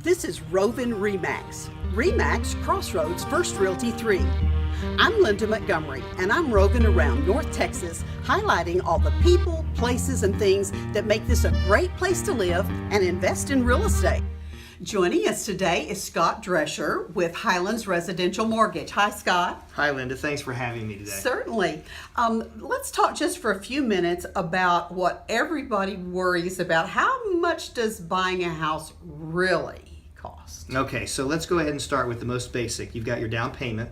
This is Rovin RE/MAX. RE/MAX Crossroads First Realty 3. I'm Linda Montgomery, and I'm roving around North Texas, highlighting all the people, places, and things that make this a great place to live and invest in real estate. Joining us today is Scott Drescher with Highlands Residential Mortgage. Hi, Scott. Hi, Linda. Thanks for having me today. Certainly. Let's talk just for a few minutes about what everybody worries about. How much does buying a house really cost? Okay, so let's go ahead and start with the most basic. You've got your down payment,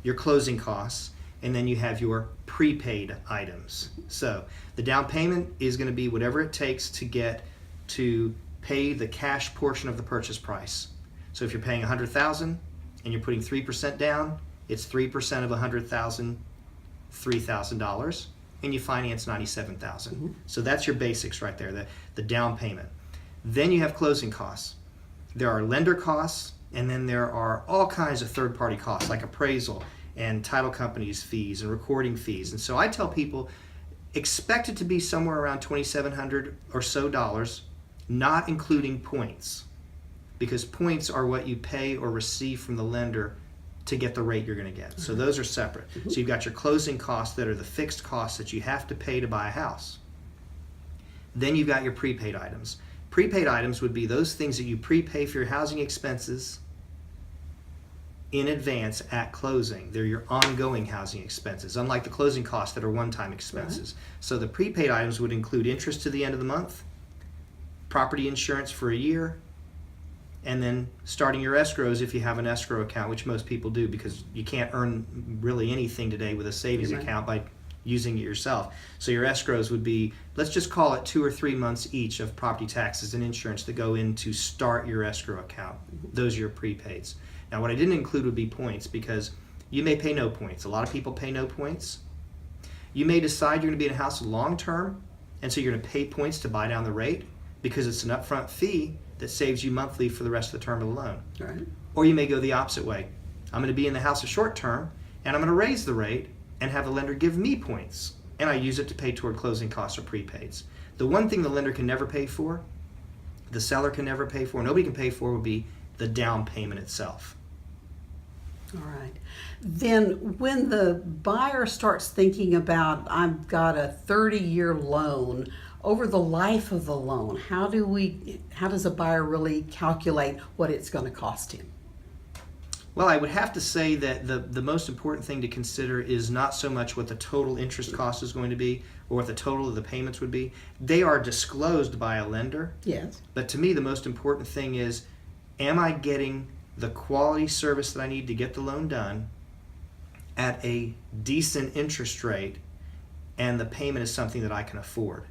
your closing costs, and then you have your prepaid items. So the down payment is going to be whatever it takes to get to pay the cash portion of the purchase price. So if you're paying $100,000 and you're putting 3% down, it's 3% of $100,000, $3,000, and you finance $97,000. So that's your basics right there, the down payment. Then you have closing costs. There are lender costs, and then there are all kinds of third-party costs like appraisal and title companies' fees and recording fees. And so I tell people, expect it to be somewhere around $2,700 or so dollars, not including points, because points are what you pay or receive from the lender to get the rate you're going to get. So those are separate. So you've got your closing costs that are the fixed costs that you have to pay to buy a house. Then you've got your prepaid items. Prepaid items would be those things that you prepay for your housing expenses in advance at closing. They're your ongoing housing expenses, unlike the closing costs that are one-time expenses. So the prepaid items would include interest to the end of the month, property insurance for a year, and then starting your escrows if you have an escrow account, which most people do because you can't earn really anything today with a savings account by using it yourself. So your escrows would be, let's just call it 2 or 3 months each of property taxes and insurance that go in to start your escrow account. Those are your prepaids. Now what I didn't include would be points, because you may pay no points. A lot of people pay no points. You may decide you're going to be in a house long term, and so you're going to pay points to buy down the rate, because it's an upfront fee that saves you monthly for the rest of the term of the loan. Right. Or you may go the opposite way. I'm going to be in the house a short term, and I'm going to raise the rate and have the lender give me points, and I use it to pay toward closing costs or prepaids. The one thing the lender can never pay for, the seller can never pay for, nobody can pay for, would be the down payment itself. All right. Then when the buyer starts thinking about, I've got a 30-year loan, over the life of the loan, how does a buyer really calculate what it's going to cost him? Well, I would have to say that the most important thing to consider is not so much what the total interest cost is going to be or what the total of the payments would be. They are disclosed by a lender. Yes. But to me, the most important thing is, am I getting the quality service that I need to get the loan done at a decent interest rate, and the payment is something that I can afford?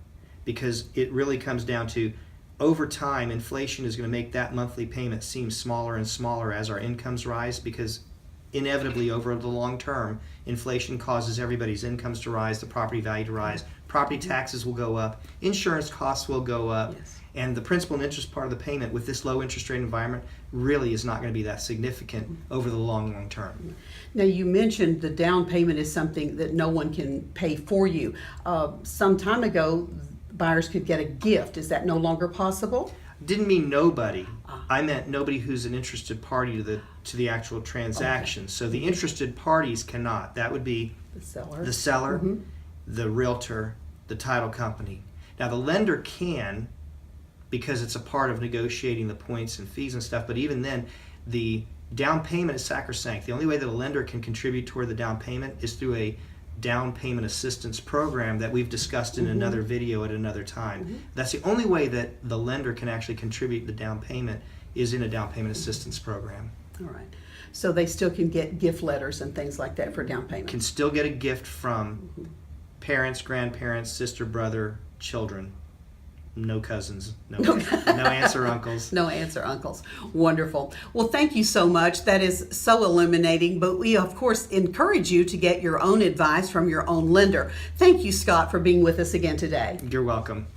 Because it really comes down to, over time, inflation is going to make that monthly payment seem smaller and smaller as our incomes rise, because inevitably over the long term, inflation causes everybody's incomes to rise, the property value to rise, property taxes will go up, insurance costs will go up, and the principal and interest part of the payment with this low interest rate environment really is not going to be that significant over the long term. Now, you mentioned the down payment is something that no one can pay for you. Some time ago, buyers could get a gift. Is that no longer possible? Didn't mean nobody. I meant nobody who's an interested party to the actual transaction. So the interested parties cannot. That would be the seller, the realtor, the title company. Now the lender can, because it's a part of negotiating the points and fees and stuff, but even then, the down payment is sacrosanct. The only way that a lender can contribute toward the down payment is through a down payment assistance program that we've discussed in another video at another time. That's the only way that the lender can actually contribute the down payment, is in a down payment assistance program. All right. So they still can get gift letters and things like that for down payment? Can still get a gift from parents, grandparents, sister, brother, children. No cousins, no aunts or uncles. No aunts or uncles. Wonderful. Well, thank you so much. That is so illuminating, but we, of course, encourage you to get your own advice from your own lender. Thank you, Scott, for being with us again today. You're welcome.